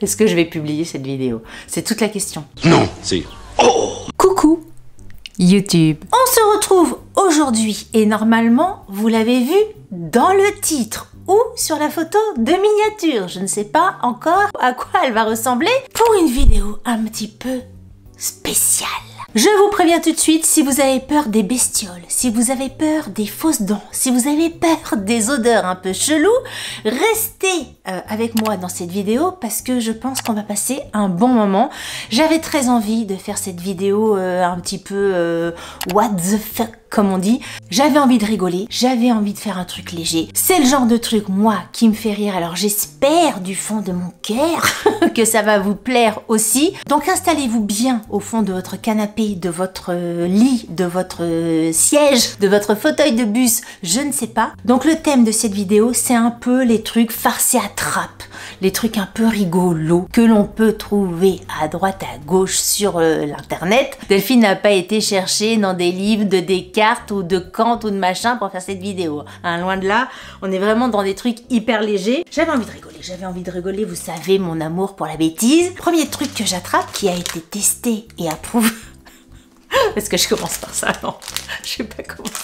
est-ce que je vais publier cette vidéo? C'est toute la question. Non, c'est... Oh! Coucou YouTube. On se retrouve aujourd'hui et normalement, vous l'avez vu dans le titre ou sur la photo de miniature. Je ne sais pas encore à quoi elle va ressembler pour une vidéo un petit peu spéciale. Je vous préviens tout de suite, si vous avez peur des bestioles, si vous avez peur des fausses dents, si vous avez peur des odeurs un peu cheloues, restez avec moi dans cette vidéo parce que je pense qu'on va passer un bon moment. J'avais très envie de faire cette vidéo un petit peu what the fuck comme on dit. J'avais envie de rigoler, j'avais envie de faire un truc léger. C'est le genre de truc, moi, qui me fait rire. Alors j'espère du fond de mon cœur que ça va vous plaire aussi. Donc installez-vous bien au fond de votre canapé, de votre lit, de votre siège, de votre fauteuil de bus, je ne sais pas. Donc le thème de cette vidéo, c'est un peu les trucs farcés à trappe, les trucs un peu rigolos que l'on peut trouver à droite, à gauche sur l'internet. Delphine n'a pas été chercher dans des livres de Descartes ou de Kant ou de machin pour faire cette vidéo. Hein, loin de là, on est vraiment dans des trucs hyper légers. J'avais envie de rigoler, vous savez mon amour pour la bêtise. Premier truc que j'attrape qui a été testé et approuvé. Est-ce que je commence par ça? Non, je vais pas commencer.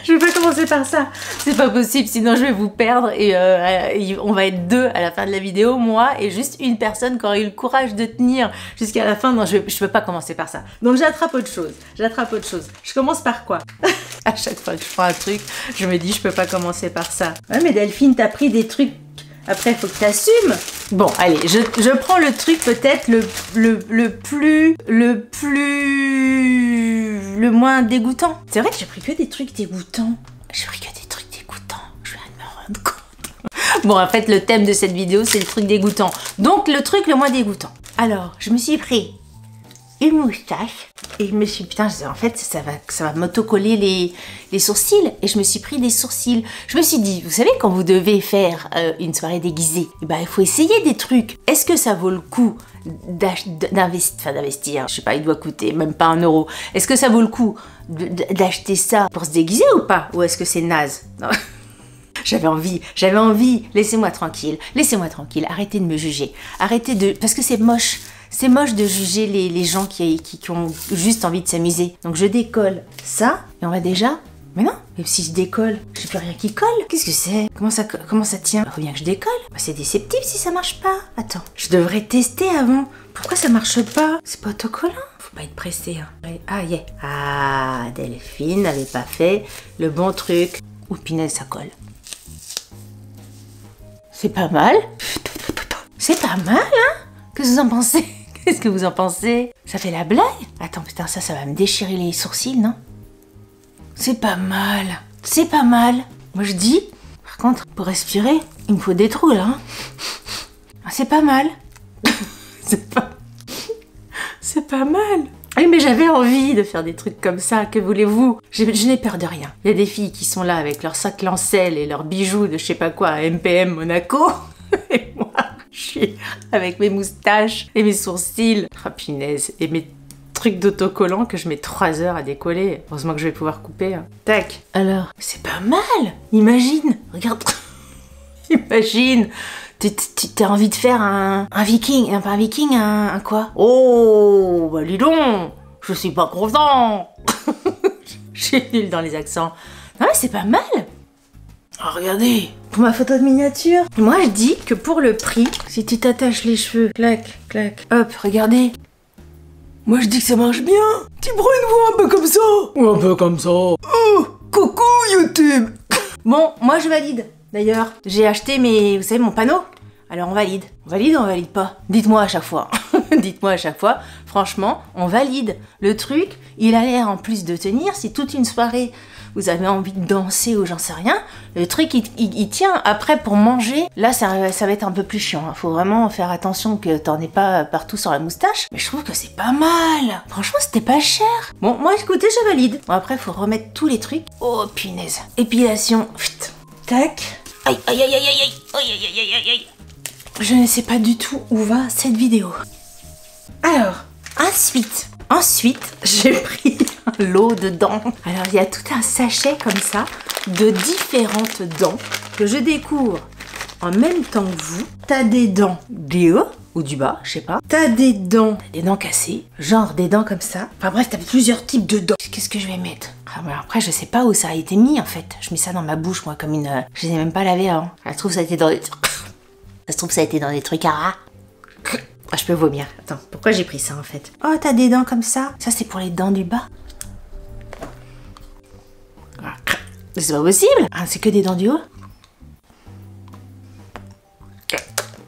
Je vais pas commencer par ça. C'est pas possible, sinon je vais vous perdre et on va être deux à la fin de la vidéo, moi et juste une personne qui aurait eu le courage de tenir jusqu'à la fin. Non, je peux pas commencer par ça. Donc j'attrape autre chose. Je commence par quoi? À chaque fois que je prends un truc, je me dis je peux pas commencer par ça. Ouais, mais Delphine, t'as pris des trucs. Après, il faut que tu assumes. Bon, allez, je prends le truc peut-être le moins dégoûtant. C'est vrai que j'ai pris que des trucs dégoûtants. Je viens de me rendre compte. Bon, en fait, le thème de cette vidéo, c'est le truc dégoûtant. Donc, le truc le moins dégoûtant. Alors, je me suis pris une moustache. Et je me suis dit, putain, en fait, ça va m'auto-coller les sourcils. Et je me suis pris des sourcils. Je me suis dit, vous savez, quand vous devez faire une soirée déguisée, eh ben, il faut essayer des trucs. Est-ce que ça vaut le coup d'investir? Je sais pas, il doit coûter même pas 1 €. Est-ce que ça vaut le coup d'acheter ça pour se déguiser ou pas? Ou est-ce que c'est naze? Non. J'avais envie. Laissez-moi tranquille. Arrêtez de me juger. Parce que c'est moche. C'est moche de juger les gens qui ont juste envie de s'amuser. Donc je décolle ça, et on va déjà... Mais non, même si je décolle, j'ai plus rien qui colle. Qu'est-ce que c'est? Comment ça tient? Faut bien que je décolle. Bah, c'est déceptif si ça marche pas. Attends, je devrais tester avant. Pourquoi ça marche pas? C'est pas autocollant. Faut pas être pressé. Hein. Ah, yeah. Ah, Delphine n'avait pas fait le bon truc. Ouh, punaise, ça colle. C'est pas mal. C'est pas mal, hein? Qu'est-ce que vous en pensez? Qu'est-ce que vous en pensez? Ça fait la blague? Attends, putain, ça va me déchirer les sourcils, non? C'est pas mal. Moi, je dis, par contre, pour respirer, il me faut des trous, là. Hein. Ah, c'est pas mal. C'est pas mal. Oui, mais j'avais envie de faire des trucs comme ça, que voulez-vous? Je n'ai peur de rien. Il y a des filles qui sont là avec leur sac Lancel et leurs bijoux de je sais pas quoi à MPM Monaco. Et moi, je suis avec mes moustaches et mes sourcils, oh, punaise, et mes trucs d'autocollant que je mets 3 heures à décoller. Heureusement que je vais pouvoir couper. Hein. Tac. Alors, c'est pas mal. Imagine, regarde. Imagine, t'as envie de faire un viking, un quoi? Oh, bah dis donc, je suis pas content. Je suis nulle dans les accents. Non mais c'est pas mal. Oh, regardez, pour ma photo de miniature. Moi, je dis que pour le prix, si tu t'attaches les cheveux, clac, clac, hop, regardez. Moi, je dis que ça marche bien. Tu prends une voix un peu comme ça. Ou un peu comme ça. Oh, coucou YouTube. Bon, moi, je valide. D'ailleurs, j'ai acheté vous savez, mon panneau. Alors, on valide. On valide ou on valide pas? Dites-moi à chaque fois. Dites-moi à chaque fois. Franchement, on valide. Le truc, il a l'air en plus de tenir. Si toute une soirée, vous avez envie de danser ou j'en sais rien, le truc, il tient. Après, pour manger, là, ça va être un peu plus chiant. Faut vraiment faire attention que t'en aies pas partout sur la moustache. Mais je trouve que c'est pas mal. Franchement, c'était pas cher. Bon, moi, écoutez, je valide. Bon, après, faut remettre tous les trucs. Oh, punaise. Épilation. Pfft. Tac. Aïe, aïe, aïe, aïe, aïe, aïe, aïe, aïe, aïe, aïe. Je ne sais pas du tout où va cette vidéo. Alors, ensuite, j'ai pris un lot de dents. Alors, il y a tout un sachet comme ça de différentes dents que je découvre en même temps que vous. T'as des dents déo ou du bas, je sais pas. T'as des dents cassées, genre des dents comme ça. Enfin bref, t'as plusieurs types de dents. Qu'est-ce que je vais mettre? Ah, bah après, je sais pas où ça a été mis en fait. Je mets ça dans ma bouche, moi, comme une. Je les ai même pas lavées avant. Ça se trouve, ça a été dans des. Ça se trouve, ça a été dans des trucs à rats. Ah, je peux vomir. Attends, pourquoi j'ai pris ça en fait? Oh, t'as des dents comme ça? Ça, c'est pour les dents du bas. C'est pas possible. Ah, c'est que des dents du haut.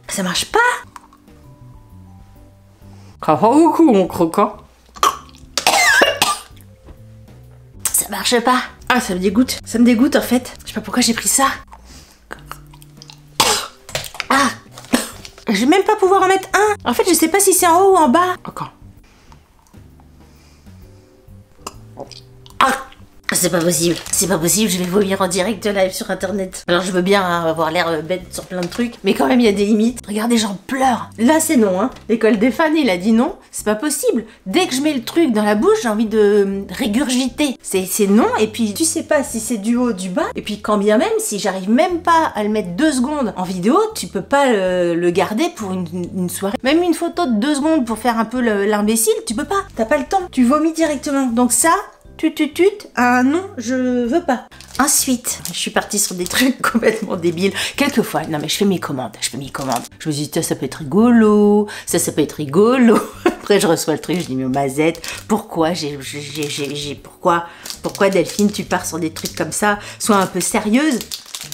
Ça marche pas. Ça va beaucoup, mon croquant. Ça marche pas. Ah, ça me dégoûte. Ça me dégoûte en fait. Je sais pas pourquoi j'ai pris ça. Ah, je vais même pas pouvoir en mettre un. En fait, je sais pas si c'est en haut ou en bas. Encore. Ah, c'est pas possible. C'est pas possible, je vais vomir en direct live sur internet. Alors je veux bien avoir l'air bête sur plein de trucs, mais quand même il y a des limites. Regardez, j'en pleure. Là c'est non, hein. L'école des fans, il a dit non, c'est pas possible. Dès que je mets le truc dans la bouche, j'ai envie de régurgiter. C'est non, et puis tu sais pas si c'est du haut, du bas. Et puis quand bien même, si j'arrive même pas à le mettre 2 secondes en vidéo, tu peux pas le garder pour une soirée. Même une photo de 2 secondes pour faire un peu l'imbécile, tu peux pas. T'as pas le temps. Tu vomis directement. Donc ça... Ah non, je veux pas. Ensuite, je suis partie sur des trucs complètement débiles. Quelquefois, non mais je fais mes commandes. Je me dis, ça peut être rigolo. Ça peut être rigolo. Après, je reçois le truc, je dis, mais Mazette, pourquoi pourquoi Delphine, tu pars sur des trucs comme ça? Sois un peu sérieuse.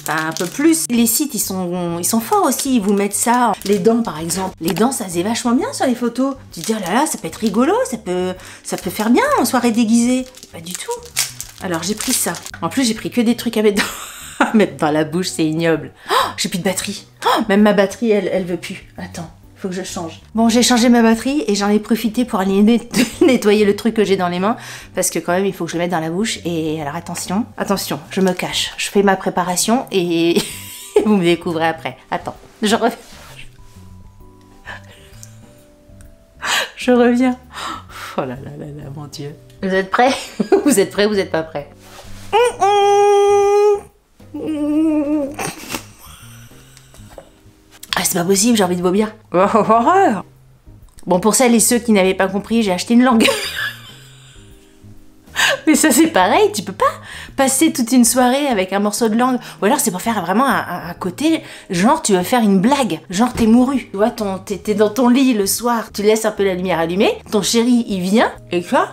Enfin, un peu plus. Les sites, ils sont forts aussi. Ils vous mettent ça. Les dents, par exemple. Les dents, ça se fait vachement bien sur les photos. Tu te dis, oh là là, ça peut être rigolo. Ça peut faire bien en soirée déguisée. Pas du tout. Alors, j'ai pris ça. En plus, j'ai pris que des trucs à mettre dans la bouche. C'est ignoble. Oh, j'ai plus de batterie. Oh, même ma batterie, elle veut plus. Attends. Faut que je change. Bon, j'ai changé ma batterie et j'en ai profité pour aller nettoyer le truc que j'ai dans les mains parce que quand même, il faut que je le mette dans la bouche. Et alors attention, je me cache. Je fais ma préparation et vous me découvrez après. Attends, je reviens. Je reviens. Oh là là là là, mon Dieu. Vous êtes prêts? Vous êtes prêts? Vous êtes pas prêts? Ah, c'est pas possible, j'ai envie de vomir. Oh, horreur! Bon, pour celles et ceux qui n'avaient pas compris, j'ai acheté une langue. Mais ça, c'est pareil, tu peux pas passer toute une soirée avec un morceau de langue. Ou alors, c'est pour faire vraiment un côté, genre, tu veux faire une blague. Genre, t'es mouru. Tu vois, t'es dans ton lit le soir, tu laisses un peu la lumière allumée, ton chéri, il vient, et quoi?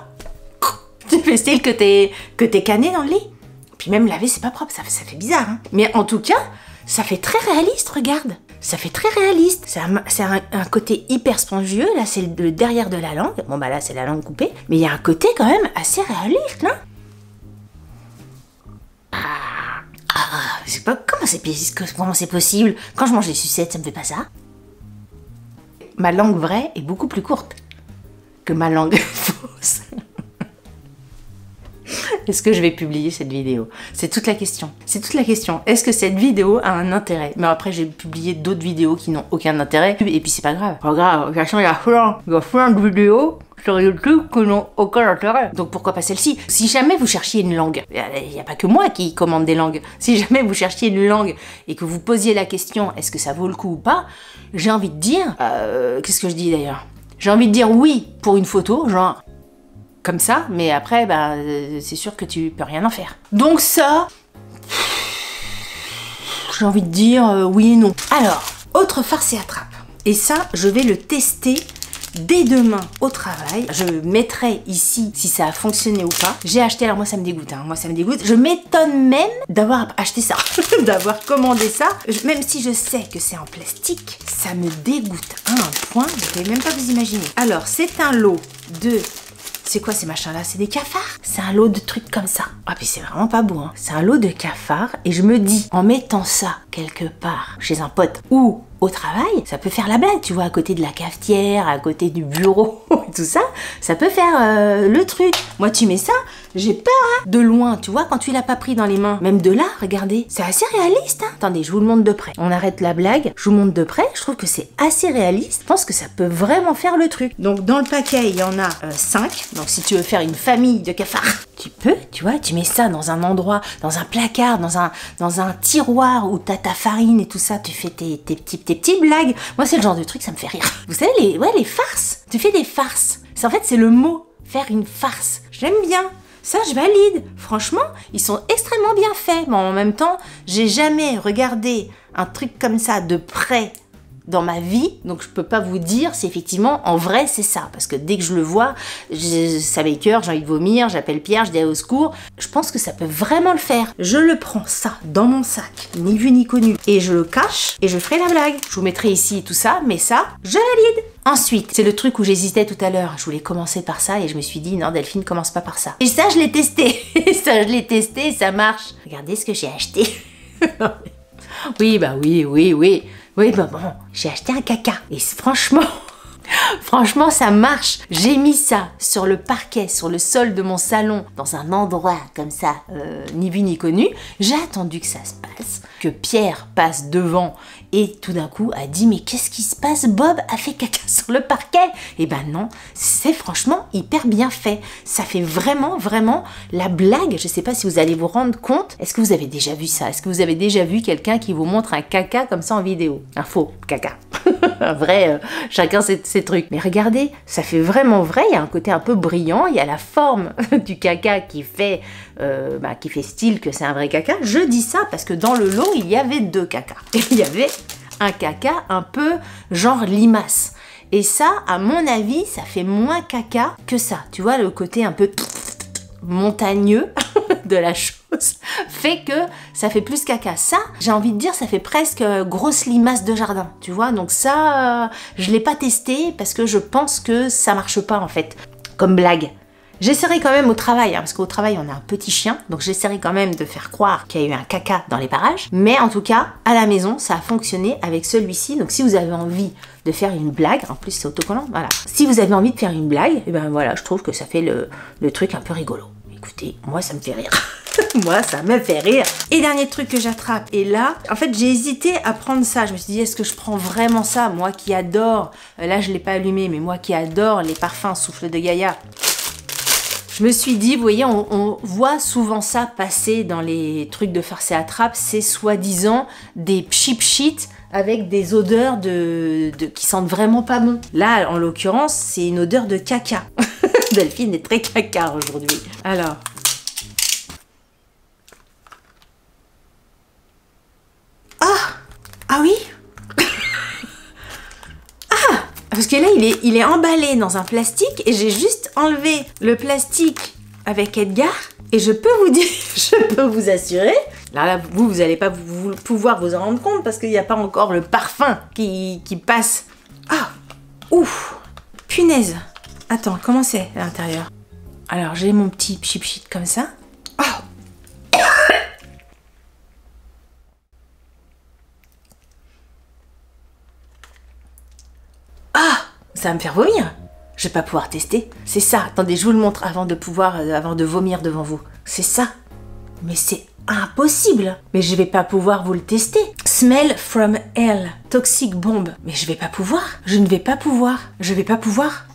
Tu fais style que t'es cané dans le lit. Puis même laver, c'est pas propre, ça fait bizarre, hein. Mais en tout cas, ça fait très réaliste, regarde. Ça fait très réaliste. C'est un côté hyper spongieux. Là, c'est le derrière de la langue. Bon, bah là, c'est la langue coupée. Mais il y a un côté quand même assez réaliste, là. Je sais pas comment c'est possible. Quand je mange des sucettes, ça me fait pas ça. Ma langue vraie est beaucoup plus courte que ma langue fausse. Est-ce que je vais publier cette vidéo? C'est toute la question. C'est toute la question. Est-ce que cette vidéo a un intérêt? Mais après, j'ai publié d'autres vidéos qui n'ont aucun intérêt. Et puis, c'est pas grave. Pas grave. De toute façon, il y a plein de vidéos sur YouTube qui n'ont aucun intérêt. Donc, pourquoi pas celle-ci? Si jamais vous cherchiez une langue, il n'y a pas que moi qui commande des langues. Si jamais vous cherchiez une langue et que vous posiez la question, est-ce que ça vaut le coup ou pas? J'ai envie de dire... qu'est-ce que je dis d'ailleurs? J'ai envie de dire oui pour une photo, genre... comme ça, mais après, bah, c'est sûr que tu peux rien en faire. Donc ça, j'ai envie de dire oui et non. Alors, autre farce et attrape. Et ça, je vais le tester dès demain au travail. Je mettrai ici si ça a fonctionné ou pas. J'ai acheté, alors moi ça me dégoûte, hein. Moi ça me dégoûte. Je m'étonne même d'avoir acheté ça, d'avoir commandé ça. Même si je sais que c'est en plastique, ça me dégoûte à un point, vous pouvez même pas vous imaginer. Alors, c'est un lot de... C'est quoi ces machins-là? C'est des cafards? C'est un lot de trucs comme ça. Ah, puis c'est vraiment pas beau, hein. C'est un lot de cafards et je me dis, en mettant ça quelque part chez un pote ou au travail, ça peut faire la blague, tu vois, à côté de la cafetière, à côté du bureau, tout ça, ça peut faire le truc. Moi, tu mets ça, j'ai peur, hein. De loin, tu vois, quand tu l'as pas pris dans les mains. Même de là, regardez, c'est assez réaliste, hein. Attendez, je vous le montre de près. On arrête la blague, je vous montre de près. Je trouve que c'est assez réaliste. Je pense que ça peut vraiment faire le truc. Donc, dans le paquet, il y en a 5. Donc, si tu veux faire une famille de cafards, tu peux, tu vois, tu mets ça dans un endroit, dans un placard, dans un tiroir où t'as ta farine et tout ça, tu fais tes petites blagues. Moi, c'est le genre de truc, ça me fait rire. Vous savez, les farces. Tu fais des farces. En fait, c'est le mot, faire une farce. J'aime bien. Ça, je valide. Franchement, ils sont extrêmement bien faits. Bon, en même temps, j'ai jamais regardé un truc comme ça de près dans ma vie, donc je peux pas vous dire si effectivement en vrai c'est ça, parce que dès que je le vois, ça m'écoeure, j'ai envie de vomir, j'appelle Pierre, je dis au secours. Je pense que ça peut vraiment le faire. Je le prends ça dans mon sac, ni vu ni connu, et je le cache et je ferai la blague. Je vous mettrai ici tout ça, mais ça, je valide. Ensuite, c'est le truc où j'hésitais tout à l'heure. Je voulais commencer par ça et je me suis dit non Delphine, commence pas par ça. Et ça je l'ai testé, et ça marche. Regardez ce que j'ai acheté. Oui, bah oui. Oui, bah bon, j'ai acheté un caca. Et franchement, ça marche. J'ai mis ça sur le parquet, sur le sol de mon salon, dans un endroit comme ça, ni vu ni connu. J'ai attendu que ça se passe, que Pierre passe devant et tout d'un coup a dit « Mais qu'est-ce qui se passe? Bob a fait caca sur le parquet !» Et ben non, c'est franchement hyper bien fait. Ça fait vraiment la blague. Je sais pas si vous allez vous rendre compte. Est-ce que vous avez déjà vu ça? Est-ce que vous avez déjà vu quelqu'un qui vous montre un caca comme ça en vidéo? Un faux caca. Un vrai, chacun ses trucs. Mais regardez, ça fait vraiment vrai. Il y a un côté un peu brillant. Il y a la forme du caca qui fait style que c'est un vrai caca. Je dis ça parce que dans le lot, il y avait 2 cacas. Et il y avait un caca un peu genre limace. Et ça, à mon avis, ça fait moins caca que ça. Tu vois, le côté un peu montagneux de la chose fait que ça fait plus caca. Ça, j'ai envie de dire, ça fait presque grosse limace de jardin, tu vois. Donc ça, je l'ai pas testé parce que je pense que ça marche pas en fait, comme blague. J'essaierai quand même au travail, hein, parce qu'au travail on a un petit chien, donc j'essaierai quand même de faire croire qu'il y a eu un caca dans les parages. Mais en tout cas, à la maison, ça a fonctionné avec celui-ci. Donc si vous avez envie de faire une blague, en plus c'est autocollant, voilà. Si vous avez envie de faire une blague, et ben voilà, je trouve que ça fait le truc un peu rigolo. Écoutez, moi ça me fait rire. Moi, ça me fait rire. Et dernier truc que j'attrape. Et là, en fait, j'ai hésité à prendre ça. Je me suis dit, est-ce que je prends vraiment ça? Moi qui adore, là je l'ai pas allumé, mais moi qui adore les parfums Souffle de Gaïa. Je me suis dit, vous voyez, on voit souvent ça passer dans les trucs de farce et attrape. C'est soi-disant des cheap shit avec des odeurs qui sentent vraiment pas bon. Là, en l'occurrence, c'est une odeur de caca. Delphine est très caca aujourd'hui. Alors... Ah oui. Ah, parce que là, il est emballé dans un plastique et j'ai juste enlevé le plastique avec Edgar. Et je peux vous dire, je peux vous assurer, là vous allez pas pouvoir vous en rendre compte parce qu'il n'y a pas encore le parfum qui passe. Ah, ouf, punaise. Attends, comment c'est à l'intérieur? Alors, j'ai mon petit cheap shit comme ça. Oh. Ça va me faire vomir. Je vais pas pouvoir tester. C'est ça. Attendez, je vous le montre avant de vomir devant vous. C'est ça. Mais c'est impossible. Mais je vais pas pouvoir vous le tester. Smell from hell. Toxic bomb. Mais je vais pas pouvoir. Je ne vais pas pouvoir. Je vais pas pouvoir.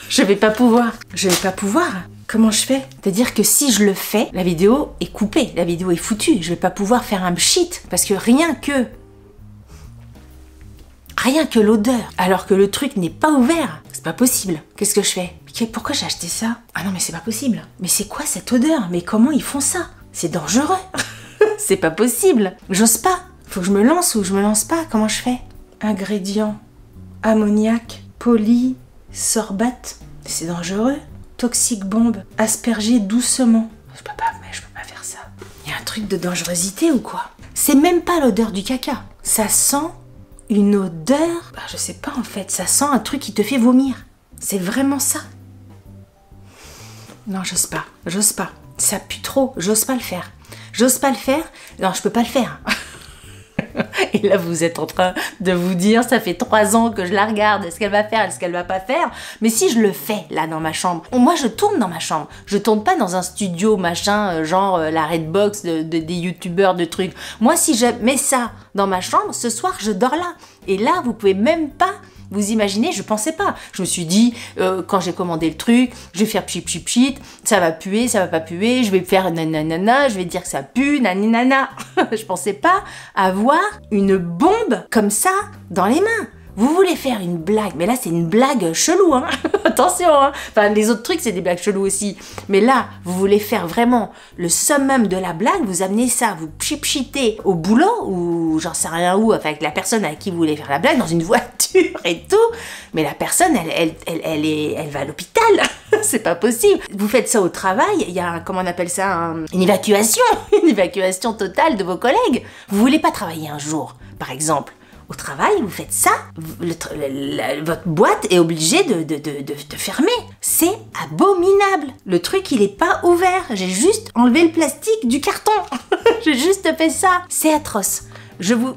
Je vais pas pouvoir. Je vais pas pouvoir. Comment je fais? C'est-à-dire que si je le fais, la vidéo est coupée. La vidéo est foutue. Je vais pas pouvoir faire un shit. Parce que rien que l'odeur, alors que le truc n'est pas ouvert. C'est pas possible. Qu'est-ce que je fais? Pourquoi j'ai acheté ça? Ah non, mais c'est pas possible. Mais c'est quoi cette odeur? Mais comment ils font ça? C'est dangereux. C'est pas possible. J'ose pas. Faut que je me lance ou je me lance pas. Comment je fais? Ingrédients. Ammoniac, polysorbate. C'est dangereux. Toxique bombe. Asperger doucement. Je peux pas faire ça. Il y a un truc de dangerosité ou quoi? C'est même pas l'odeur du caca. Ça sent... une odeur, je sais pas en fait, ça sent un truc qui te fait vomir. C'est vraiment ça. Non, j'ose pas. Ça pue trop, j'ose pas le faire. Non, je peux pas le faire. Et là, vous êtes en train de vous dire, ça fait 3 ans que je la regarde, est-ce qu'elle va faire, est-ce qu'elle va pas faire? Mais si je le fais, là, dans ma chambre, moi, je tourne dans ma chambre. Je tourne pas dans un studio, machin, genre la Redbox des youtubeurs, de trucs. Moi, si je mets ça dans ma chambre, ce soir, je dors là. Et là, vous pouvez même pas vous imaginez, je pensais pas. Je me suis dit, quand j'ai commandé le truc, je vais faire pchit pchit pchit, ça va puer, ça va pas puer, je vais faire nanana, je vais dire que ça pue, naninana. Je pensais pas avoir une bombe comme ça dans les mains. Vous voulez faire une blague, mais là c'est une blague chelou, hein. Attention, hein. Enfin, les autres trucs c'est des blagues chelous aussi. Mais là, vous voulez faire vraiment le summum de la blague, vous amenez ça, vous pchitez au boulot, ou j'en sais rien où, avec la personne avec qui vous voulez faire la blague, dans une voiture et tout. Mais la personne, elle va à l'hôpital. C'est pas possible. Vous faites ça au travail, il y a, comment on appelle ça, une évacuation. Une évacuation totale de vos collègues. Vous voulez pas travailler un jour, par exemple. Au travail, vous faites ça, votre boîte est obligée de fermer. C'est abominable. Le truc, il est pas ouvert. J'ai juste enlevé le plastique du carton. J'ai juste fait ça. C'est atroce.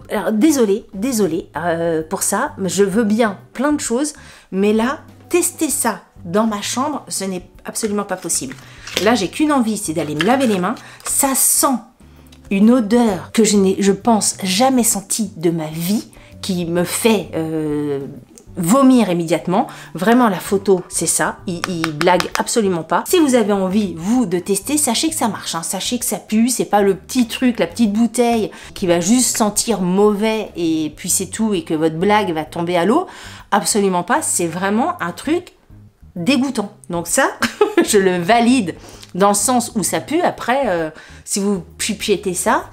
Alors, désolée pour ça. Je veux bien plein de choses, mais là, tester ça dans ma chambre, ce n'est absolument pas possible. Là, j'ai qu'une envie, c'est d'aller me laver les mains. Ça sent une odeur que je n'ai, je pense, jamais sentie de ma vie, qui me fait vomir immédiatement. Vraiment, la photo, c'est ça. Il blague absolument pas. Si vous avez envie, vous, de tester, sachez que ça marche. Hein. Sachez que ça pue. C'est pas le petit truc, la petite bouteille qui va juste sentir mauvais et puis c'est tout et que votre blague va tomber à l'eau. Absolument pas. C'est vraiment un truc dégoûtant. Donc ça, je le valide dans le sens où ça pue. Après, si vous pipiétez ça,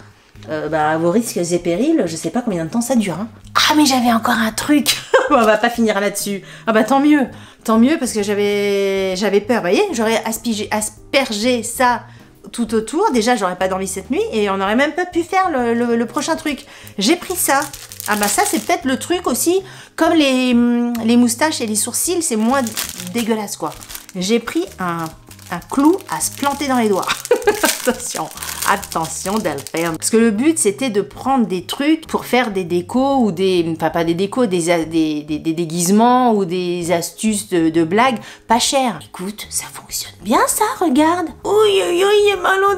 à vos risques et périls, je sais pas combien de temps ça dure. Hein. Ah, mais j'avais encore un truc. On va pas finir là-dessus. Ah bah tant mieux parce que j'avais peur. Vous voyez, j'aurais aspergé ça tout autour. Déjà, j'aurais pas dormi cette nuit et on n'aurait même pas pu faire le prochain truc. J'ai pris ça. Ah bah ça, c'est peut-être le truc aussi, comme les moustaches et les sourcils, c'est moins dégueulasse quoi. J'ai pris un clou à se planter dans les doigts. Attention Delphine. Parce que le but c'était de prendre des trucs pour faire des décos ou enfin pas des décos, des déguisements ou des astuces de blagues pas chères. Écoute, ça fonctionne bien ça, regarde. Oui, il est mal au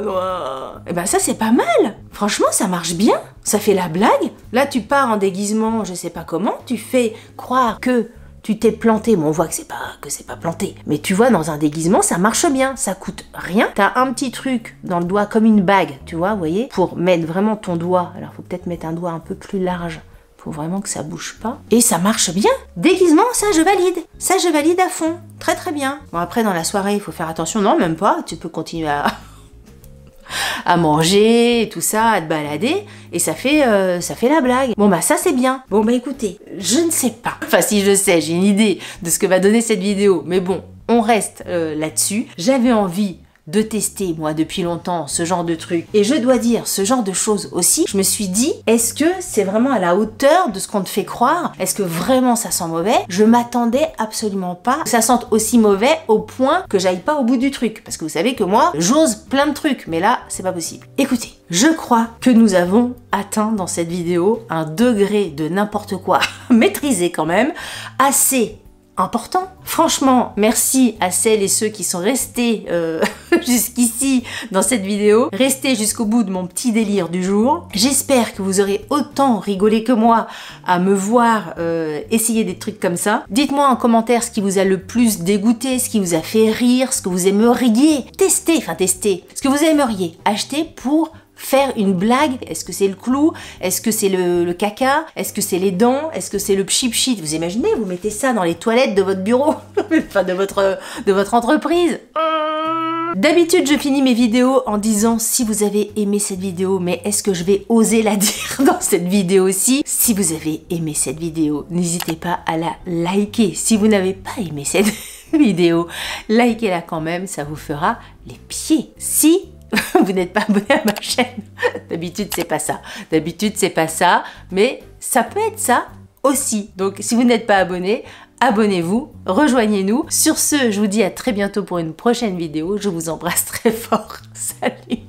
doigt, Et ben ça c'est pas mal. Franchement ça marche bien. Ça fait la blague. Là tu pars en déguisement, je sais pas comment, tu fais croire que tu t'es planté, bon on voit que c'est pas planté, mais tu vois dans un déguisement ça marche bien, ça coûte rien, t'as un petit truc dans le doigt comme une bague, tu vois, vous voyez, pour mettre vraiment ton doigt, alors faut peut-être mettre un doigt un peu plus large, faut vraiment que ça bouge pas, et ça marche bien, déguisement ça je valide à fond, très très bien. Bon après dans la soirée il faut faire attention, non même pas, tu peux continuer à manger et tout ça, à te balader et ça fait la blague. Bon bah ça c'est bien. Bon bah écoutez, je ne sais pas. Enfin si je sais, j'ai une idée de ce que va donner cette vidéo, mais bon, on reste là-dessus. J'avais envie de tester, moi, depuis longtemps, ce genre de truc. Et je dois dire, ce genre de choses aussi, je me suis dit, est-ce que c'est vraiment à la hauteur de ce qu'on te fait croire? Est-ce que vraiment ça sent mauvais? Je m'attendais absolument pas que ça sente aussi mauvais au point que j'aille pas au bout du truc. Parce que vous savez que moi, j'ose plein de trucs, mais là, c'est pas possible. Écoutez, je crois que nous avons atteint dans cette vidéo un degré de n'importe quoi, maîtrisé quand même, assez important. Franchement, merci à celles et ceux qui sont restés jusqu'ici dans cette vidéo, restés jusqu'au bout de mon petit délire du jour. J'espère que vous aurez autant rigolé que moi à me voir essayer des trucs comme ça. Dites-moi en commentaire ce qui vous a le plus dégoûté, ce qui vous a fait rire, ce que vous aimeriez tester, ce que vous aimeriez acheter pour faire une blague. Est-ce que c'est le clou? Est-ce que c'est le caca? Est-ce que c'est les dents? Est-ce que c'est le pchit-pchit? Vous imaginez, vous mettez ça dans les toilettes de votre bureau, enfin de votre entreprise. D'habitude, je finis mes vidéos en disant si vous avez aimé cette vidéo, mais est-ce que je vais oser la dire dans cette vidéo aussi? Si vous avez aimé cette vidéo, n'hésitez pas à la liker. Si vous n'avez pas aimé cette vidéo, likez-la quand même, ça vous fera les pieds. Si vous n'êtes pas abonné à ma chaîne, d'habitude c'est pas ça, mais ça peut être ça aussi. Donc si vous n'êtes pas abonné, abonnez-vous, rejoignez-nous. Sur ce, je vous dis à très bientôt pour une prochaine vidéo. Je vous embrasse très fort. Salut!